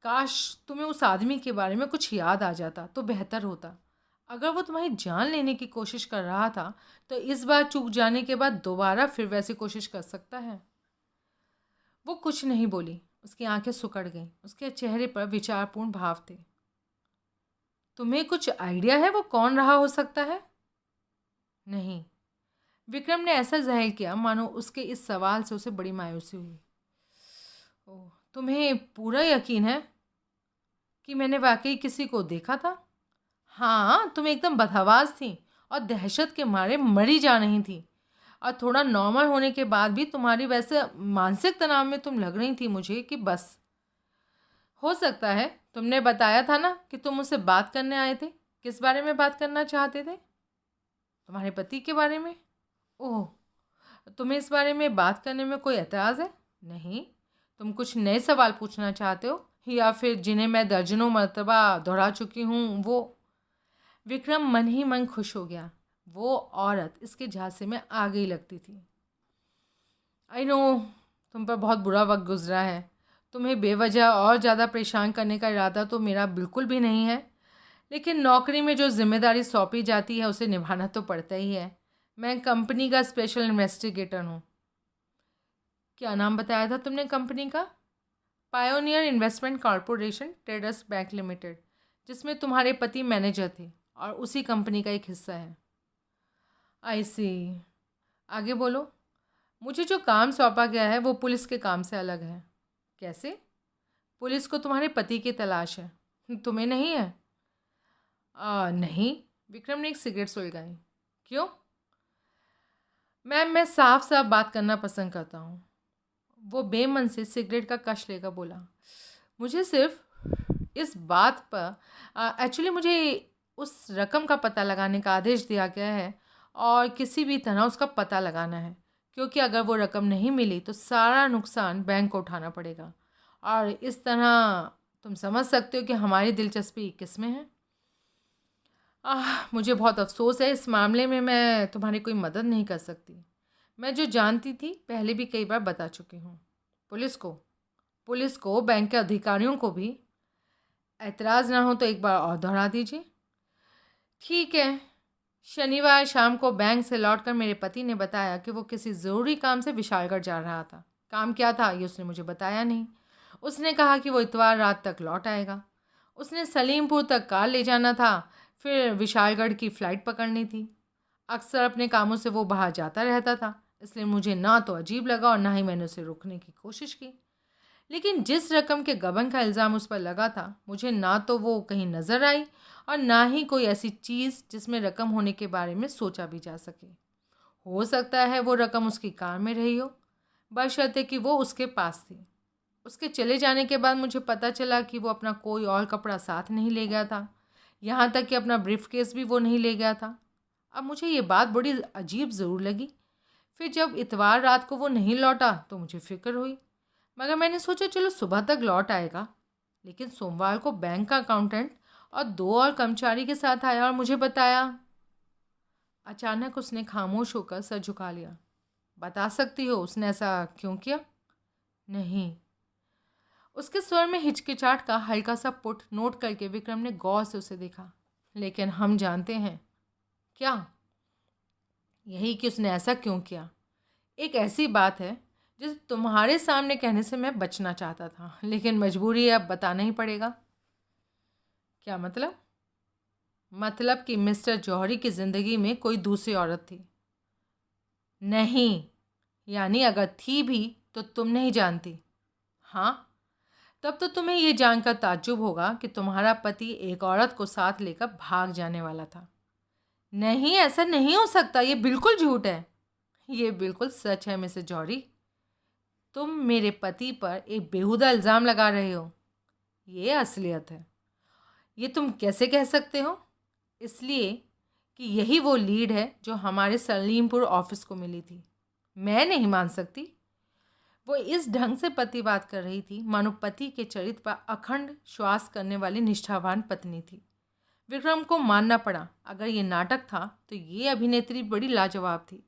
काश तुम्हें उस आदमी के बारे में कुछ याद आ जाता तो बेहतर होता। अगर वो तुम्हारी जान लेने की कोशिश कर रहा था तो इस बार चूक जाने के बाद दोबारा फिर वैसी कोशिश कर सकता है। वो कुछ नहीं बोली। उसकी आंखें सिकुड़ गईं। उसके चेहरे पर विचारपूर्ण भाव थे। तुम्हें कुछ आइडिया है वो कौन रहा हो सकता है? नहीं। विक्रम ने ऐसा जाहिर किया मानो उसके इस सवाल से उसे बड़ी मायूसी हुई। ओह, तुम्हें पूरा यकीन है कि मैंने वाकई किसी को देखा था? हाँ, तुम एकदम बदहवास थी और दहशत के मारे मरी जा रही थी, और थोड़ा नॉर्मल होने के बाद भी तुम्हारी वैसे मानसिक तनाव में तुम लग रही थी मुझे कि बस। हो सकता है। तुमने बताया था ना कि तुम मुझसे बात करने आए थे। किस बारे में बात करना चाहते थे? तुम्हारे पति के बारे में। ओह, तुम्हें इस बारे में बात करने में कोई एतराज़ है? नहीं। तुम कुछ नए सवाल पूछना चाहते हो, या फिर जिन्हें मैं दर्जनों मर्तबा दोहरा चुकी हूँ वो? विक्रम मन ही मन खुश हो गया। वो औरत इसके झांसे में आ गई लगती थी। आई नो, तुम पर बहुत बुरा वक्त गुजरा है। तुम्हें बेवजह और ज़्यादा परेशान करने का इरादा तो मेरा बिल्कुल भी नहीं है, लेकिन नौकरी में जो जिम्मेदारी सौंपी जाती है उसे निभाना तो पड़ता ही है। मैं कंपनी का स्पेशल इन्वेस्टिगेटर हूँ। क्या नाम बताया था तुमने कंपनी का? Pioneer investment corporation traders bank limited, जिसमें तुम्हारे पति मैनेजर थे और उसी कंपनी का एक हिस्सा है। आई सी। आगे बोलो। मुझे जो काम सौंपा गया है वो पुलिस के काम से अलग है। कैसे? पुलिस को तुम्हारे पति की तलाश है, तुम्हें नहीं है? नहीं। विक्रम ने एक सिगरेट सुलगाई। क्यों? मैम, मैं साफ साफ बात करना पसंद करता हूँ। वो बेमन से सिगरेट का कश लेकर बोला। मुझे सिर्फ इस बात पर एक्चुअली मुझे उस रकम का पता लगाने का आदेश दिया गया है, और किसी भी तरह उसका पता लगाना है, क्योंकि अगर वो रकम नहीं मिली तो सारा नुकसान बैंक को उठाना पड़ेगा। और इस तरह तुम समझ सकते हो कि हमारी दिलचस्पी किस में है। मुझे बहुत अफसोस है, इस मामले में मैं तुम्हारी कोई मदद नहीं कर सकती। मैं जो जानती थी पहले भी कई बार बता चुकी हूँ। पुलिस को बैंक के अधिकारियों को भी। एतराज़ ना हो तो एक बार और दोहरा दीजिए। ठीक है। शनिवार शाम को बैंक से लौटकर मेरे पति ने बताया कि वो किसी ज़रूरी काम से विशालगढ़ जा रहा था। काम क्या था ये उसने मुझे बताया नहीं। उसने कहा कि वो इतवार रात तक लौट आएगा। उसने सलीमपुर तक कार ले जाना था, फिर विशालगढ़ की फ़्लाइट पकड़नी थी। अक्सर अपने कामों से वो बाहर जाता रहता था, इसलिए मुझे ना तो अजीब लगा और ना ही मैंने उसे रोकने की कोशिश की। लेकिन जिस रकम के गबन का इल्ज़ाम उस पर लगा था, मुझे ना तो वो कहीं नज़र आई और ना ही कोई ऐसी चीज़ जिसमें रकम होने के बारे में सोचा भी जा सके। हो सकता है वो रकम उसकी कार में रही हो, बशर्ते कि वो उसके पास थी। उसके चले जाने के बाद मुझे पता चला कि वो अपना कोई और कपड़ा साथ नहीं ले गया था, यहाँ तक कि अपना ब्रीफकेस भी वो नहीं ले गया था। अब मुझे ये बात बड़ी अजीब ज़रूर लगी। फिर जब इतवार रात को वो नहीं लौटा तो मुझे फ़िक्र हुई, मगर मैंने सोचा चलो सुबह तक लौट आएगा। लेकिन सोमवार को बैंक का अकाउंटेंट और 2 और कर्मचारी के साथ आया और मुझे बताया। अचानक उसने खामोश होकर सर झुका लिया। बता सकती हो उसने ऐसा क्यों किया? नहीं। उसके स्वर में हिचकिचाहट का हल्का सा पुट नोट करके विक्रम ने गौर से उसे देखा। लेकिन हम जानते हैं। क्या? यही कि उसने ऐसा क्यों किया। एक ऐसी बात है जिसे तुम्हारे सामने कहने से मैं बचना चाहता था, लेकिन मजबूरी है, अब बताना ही पड़ेगा। क्या मतलब? मतलब कि मिस्टर जौहरी की ज़िंदगी में कोई दूसरी औरत थी। नहीं, यानी अगर थी भी तो तुम नहीं जानती। हाँ, तब तो तुम्हें ये जानकर ताज्जुब होगा कि तुम्हारा पति एक औरत को साथ लेकर भाग जाने वाला था। नहीं, ऐसा नहीं हो सकता, ये बिल्कुल झूठ है। ये बिल्कुल सच है मिसेस जॉरी। तुम मेरे पति पर एक बेहुदा इल्ज़ाम लगा रहे हो। ये असलियत है। ये तुम कैसे कह सकते हो? इसलिए कि यही वो लीड है जो हमारे सलीमपुर ऑफिस को मिली थी। मैं नहीं मान सकती। वो इस ढंग से प्रतिवाद कर रही थी मानो पति के चरित्र पर अखंड श्वास करने वाली निष्ठावान पत्नी थी। विक्रम को मानना पड़ा, अगर ये नाटक था तो ये अभिनेत्री बड़ी लाजवाब थी।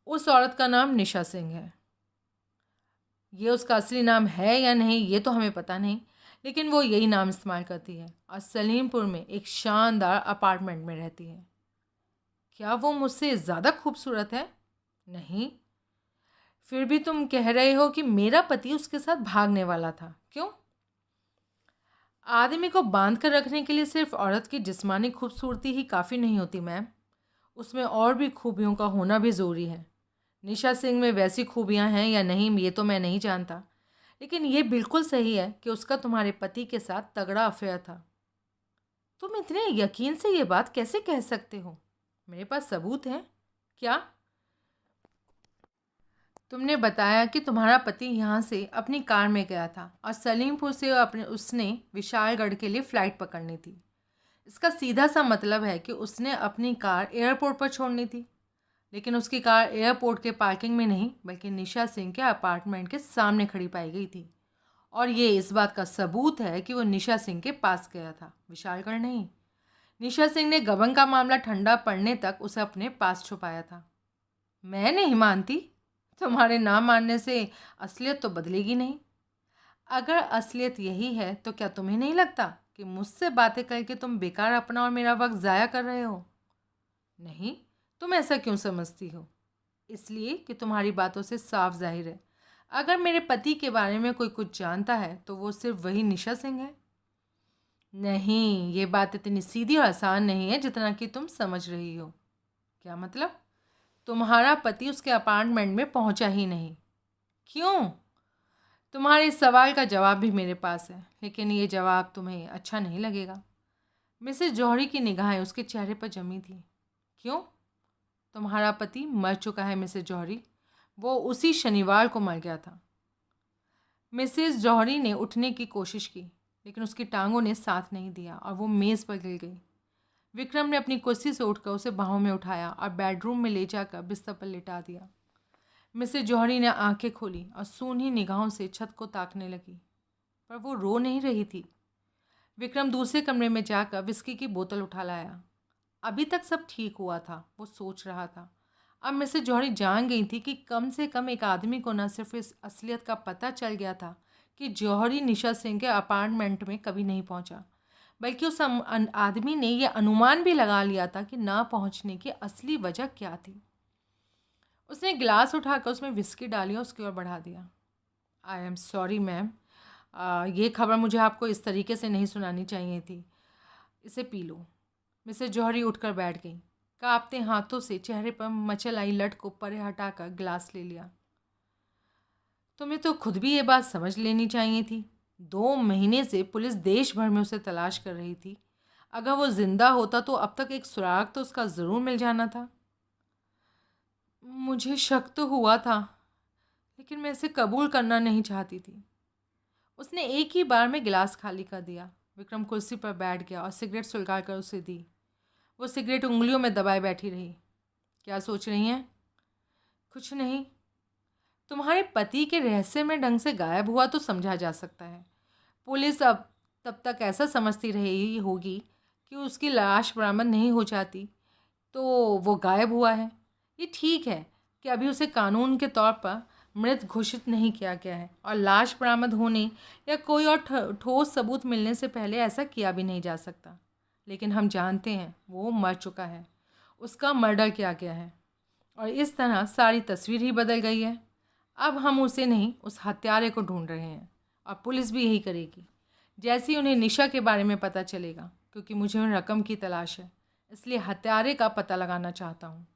उस औरत का नाम निशा सिंह है। ये उसका असली नाम है या नहीं ये तो हमें पता नहीं, लेकिन वो यही नाम इस्तेमाल करती है और सलीमपुर में एक शानदार अपार्टमेंट में रहती है। क्या वो मुझसे ज़्यादा खूबसूरत है? नहीं। फिर भी तुम कह रहे हो कि मेरा पति उसके साथ भागने वाला था, क्यों? आदमी को बांध कर रखने के लिए सिर्फ औरत की जिस्मानी खूबसूरती ही काफ़ी नहीं होती मैम, उसमें और भी खूबियों का होना भी ज़रूरी है। निशा सिंह में वैसी खूबियां हैं या नहीं ये तो मैं नहीं जानता, लेकिन ये बिल्कुल सही है कि उसका तुम्हारे पति के साथ तगड़ा अफेयर था। तुम इतने यकीन से ये बात कैसे कह सकते हो? मेरे पास सबूत हैं। क्या? तुमने बताया कि तुम्हारा पति यहाँ से अपनी कार में गया था और सलीमपुर से उसने विशालगढ़ के लिए फ़्लाइट पकड़नी थी। इसका सीधा सा मतलब है कि उसने अपनी कार एयरपोर्ट पर छोड़नी थी, लेकिन उसकी कार एयरपोर्ट के पार्किंग में नहीं बल्कि निशा सिंह के अपार्टमेंट के सामने खड़ी पाई गई थी। और ये इस बात का सबूत है कि वो निशा सिंह के पास गया था, विशालगढ़ नहीं। निशा सिंह ने गबन का मामला ठंडा पड़ने तक उसे अपने पास छुपाया था। मैं नहीं मानती। तुम्हारे ना मानने से असलियत तो बदलेगी नहीं। अगर असलियत यही है तो क्या तुम्हें नहीं लगता कि मुझसे बातें करके तुम बेकार अपना और मेरा वक्त ज़ाया कर रहे हो? नहीं। तुम ऐसा क्यों समझती हो? इसलिए कि तुम्हारी बातों से साफ जाहिर है, अगर मेरे पति के बारे में कोई कुछ जानता है तो वो सिर्फ वही निशा सिंह है। नहीं, ये बात इतनी सीधी और आसान नहीं है जितना कि तुम समझ रही हो। क्या मतलब? तुम्हारा पति उसके अपार्टमेंट में पहुंचा ही नहीं। क्यों? तुम्हारे इस सवाल का जवाब भी मेरे पास है, लेकिन ये जवाब तुम्हें अच्छा नहीं लगेगा। मिसेस जौहरी की निगाहें उसके चेहरे पर जमी थी। क्यों? तुम्हारा पति मर चुका है मिसेस जौहरी। वो उसी शनिवार को मर गया था। मिसेस जौहरी ने उठने की कोशिश की, लेकिन उसकी टांगों ने साथ नहीं दिया और वो मेज़ पर गिर गई। विक्रम ने अपनी कुर्सी से उठकर उसे बाहों में उठाया और बेडरूम में ले जाकर बिस्तर पर लिटा दिया। मिसेस जौहरी ने आंखें खोली और सूनी निगाहों से छत को ताकने लगी, पर वो रो नहीं रही थी। विक्रम दूसरे कमरे में जाकर विस्की की बोतल उठा लाया। अभी तक सब ठीक हुआ था, वो सोच रहा था। अब मिसेस जौहरी जान गई थी कि कम से कम एक आदमी को न सिर्फ इस असलियत का पता चल गया था कि जौहरी निशा सिंह के अपार्टमेंट में कभी नहीं पहुंचा, बल्कि उस आदमी ने यह अनुमान भी लगा लिया था कि ना पहुंचने की असली वजह क्या थी। उसने गिलास उठाकर उसमें विस्की डाली और उसकी ओर बढ़ा दिया। आई एम सॉरी मैम, ये खबर मुझे आपको इस तरीके से नहीं सुनानी चाहिए थी। इसे पी लो। मिसेस जौहरी उठकर बैठ गई। कांपते हाथों से चेहरे पर मचल आई लट को परे हटाकर गिलास ले लिया। तुम्हें तो खुद भी ये बात समझ लेनी चाहिए थी। 2 महीने से पुलिस देश भर में उसे तलाश कर रही थी। अगर वो जिंदा होता तो अब तक एक सुराग तो उसका ज़रूर मिल जाना था। मुझे शक तो हुआ था, लेकिन मैं इसे कबूल करना नहीं चाहती थी। उसने एक ही बार में गिलास खाली कर दिया। विक्रम कुर्सी पर बैठ गया और सिगरेट सुलगा कर उसे दी। वो सिगरेट उंगलियों में दबाए बैठी रही। क्या सोच रही हैं? कुछ नहीं। तुम्हारे पति के रहस्यमय ढंग से गायब हुआ तो समझा जा सकता है। पुलिस अब तब तक ऐसा समझती रही होगी कि उसकी लाश बरामद नहीं हो जाती तो वो गायब हुआ है। ये ठीक है कि अभी उसे कानून के तौर पर मृत घोषित नहीं किया गया है और लाश बरामद होने या कोई और ठोस सबूत मिलने से पहले ऐसा किया भी नहीं जा सकता। लेकिन हम जानते हैं वो मर चुका है, उसका मर्डर किया गया है और इस तरह सारी तस्वीर ही बदल गई है। अब हम उसे नहीं, उस हत्यारे को ढूंढ रहे हैं और पुलिस भी यही करेगी जैसे ही उन्हें निशा के बारे में पता चलेगा, क्योंकि मुझे उन रकम की तलाश है, इसलिए हत्यारे का पता लगाना चाहता हूँ।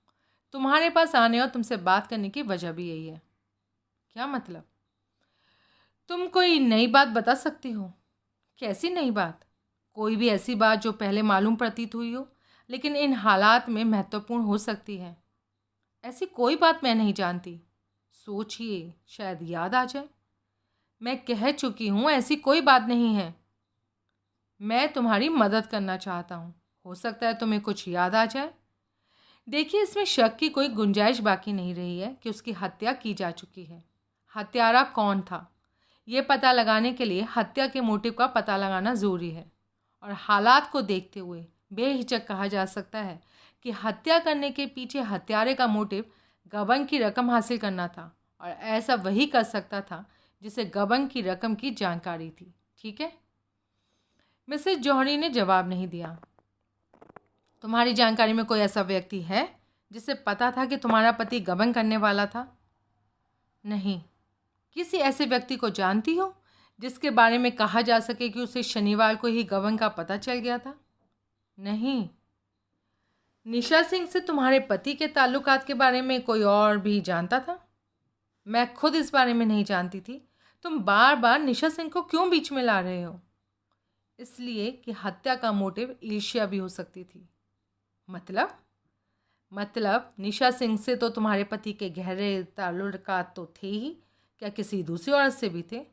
तुम्हारे पास आने और तुमसे बात करने की वजह भी यही है। क्या मतलब? तुम कोई नई बात बता सकती हो? कैसी नई बात? कोई भी ऐसी बात जो पहले मालूम प्रतीत हुई हो लेकिन इन हालात में महत्वपूर्ण हो सकती है। ऐसी कोई बात मैं नहीं जानती। सोचिए, शायद याद आ जाए। मैं कह चुकी हूँ ऐसी कोई बात नहीं है। मैं तुम्हारी मदद करना चाहता हूँ। हो सकता है तुम्हें कुछ याद आ जाए। देखिए, इसमें शक की कोई गुंजाइश बाकी नहीं रही है कि उसकी हत्या की जा चुकी है। हत्यारा कौन था, ये पता लगाने के लिए हत्या के मोटिव का पता लगाना ज़रूरी है। और हालात को देखते हुए बेहिचक कहा जा सकता है कि हत्या करने के पीछे हत्यारे का मोटिव गबन की रकम हासिल करना था, और ऐसा वही कर सकता था जिसे गबन की रकम की जानकारी थी। ठीक है? मिसेस जौहरी ने जवाब नहीं दिया। तुम्हारी जानकारी में कोई ऐसा व्यक्ति है जिसे पता था कि तुम्हारा पति गबन करने वाला था? नहीं। किसी ऐसे व्यक्ति को जानती हो जिसके बारे में कहा जा सके कि उसे शनिवार को ही गबन का पता चल गया था? नहीं। निशा सिंह से तुम्हारे पति के ताल्लुकात के बारे में कोई और भी जानता था? मैं खुद इस बारे में नहीं जानती थी। तुम बार बार निशा सिंह को क्यों बीच में ला रहे हो? इसलिए कि हत्या का मोटिव ईर्ष्या भी हो सकती थी। मतलब निशा सिंह से तो तुम्हारे पति के गहरे ताल्लुकात तो थे ही, क्या किसी दूसरी औरत से भी थे?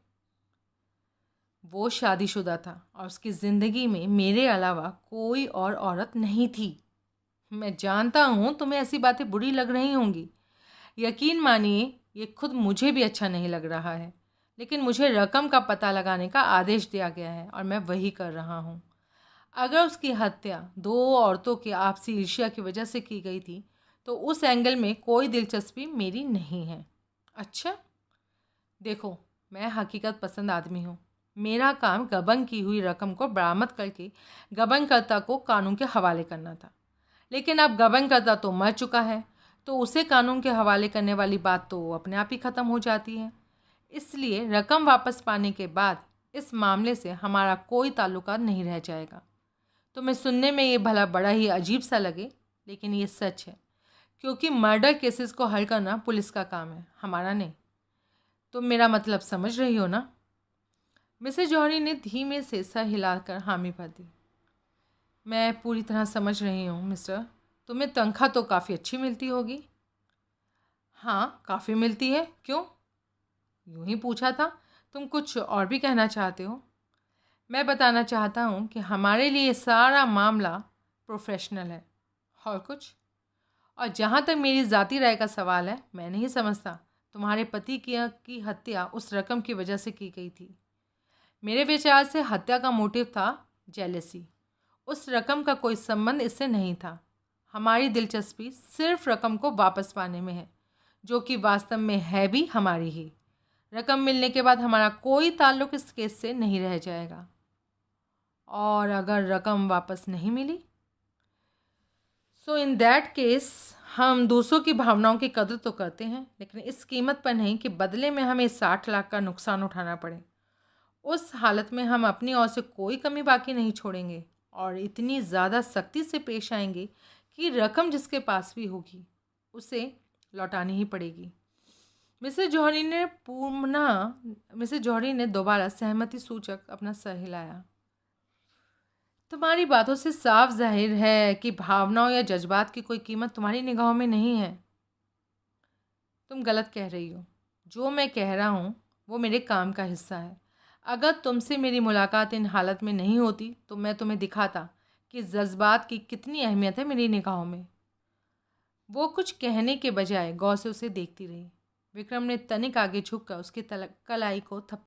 वो शादीशुदा था और उसकी ज़िंदगी में मेरे अलावा कोई और औरत नहीं थी। मैं जानता हूँ तुम्हें ऐसी बातें बुरी लग रही होंगी। यकीन मानिए, ये खुद मुझे भी अच्छा नहीं लग रहा है, लेकिन मुझे रकम का पता लगाने का आदेश दिया गया है और मैं वही कर रहा हूँ। अगर उसकी हत्या दो औरतों की आपसी ईर्ष्या की वजह से की गई थी तो उस एंगल में कोई दिलचस्पी मेरी नहीं है। अच्छा, देखो, मैं हकीकत पसंद आदमी हूँ। मेरा काम गबन की हुई रकम को बरामद करके गबनकर्ता को कानून के हवाले करना था, लेकिन अब गबनकर्ता तो मर चुका है, तो उसे कानून के हवाले करने वाली बात तो अपने आप ही ख़त्म हो जाती है। इसलिए रकम वापस पाने के बाद इस मामले से हमारा कोई ताल्लुकात नहीं रह जाएगा। तुम्हें सुनने में ये भला बड़ा ही अजीब सा लगे, लेकिन ये सच है, क्योंकि मर्डर केसेस को हल करना पुलिस का काम है, हमारा नहीं। तुम मेरा मतलब समझ रही हो ना? मिसेस जौहरी ने धीमे से सर हिलाकर हामी भर दी। मैं पूरी तरह समझ रही हूँ मिस्टर। तुम्हें तनख्वाह तो काफ़ी अच्छी मिलती होगी। हाँ, काफ़ी मिलती है। क्यों? यूं ही पूछा था। तुम कुछ और भी कहना चाहते हो? मैं बताना चाहता हूँ कि हमारे लिए सारा मामला प्रोफेशनल है। और कुछ? और जहाँ तक मेरी ज़ाती राय का सवाल है, मैं नहीं समझता तुम्हारे पति की हत्या उस रकम की वजह से की गई थी। मेरे विचार से हत्या का मोटिव था जेलेसी। उस रकम का कोई संबंध इससे नहीं था। हमारी दिलचस्पी सिर्फ रकम को वापस पाने में है, जो कि वास्तव में है भी हमारी ही। रकम मिलने के बाद हमारा कोई ताल्लुक इस केस से नहीं रह जाएगा। और अगर रकम वापस नहीं मिली, सो इन दैट केस हम दूसरों की भावनाओं की कदर तो करते हैं, लेकिन इस कीमत पर नहीं कि बदले में हमें 60 लाख का नुकसान उठाना पड़े। उस हालत में हम अपनी ओर से कोई कमी बाकी नहीं छोड़ेंगे और इतनी ज़्यादा सख्ती से पेश आएंगे कि रकम जिसके पास भी होगी उसे लौटानी ही पड़ेगी। मिसेस जौहरी ने दोबारा सहमति सूचक अपना सर हिलाया। तुम्हारी बातों से साफ जाहिर है कि भावनाओं या जज्बात की कोई कीमत तुम्हारी निगाहों में नहीं है। तुम गलत कह रही हो। जो मैं कह रहा हूँ वो मेरे काम का हिस्सा है। अगर तुमसे मेरी मुलाकात इन हालत में नहीं होती तो मैं तुम्हें दिखाता कि जज्बात की कितनी अहमियत है मेरी निगाहों में। वो कुछ कहने के बजाय गौर से उसे देखती रही। विक्रम ने तनिक आगे झुककर उसकी कलाई को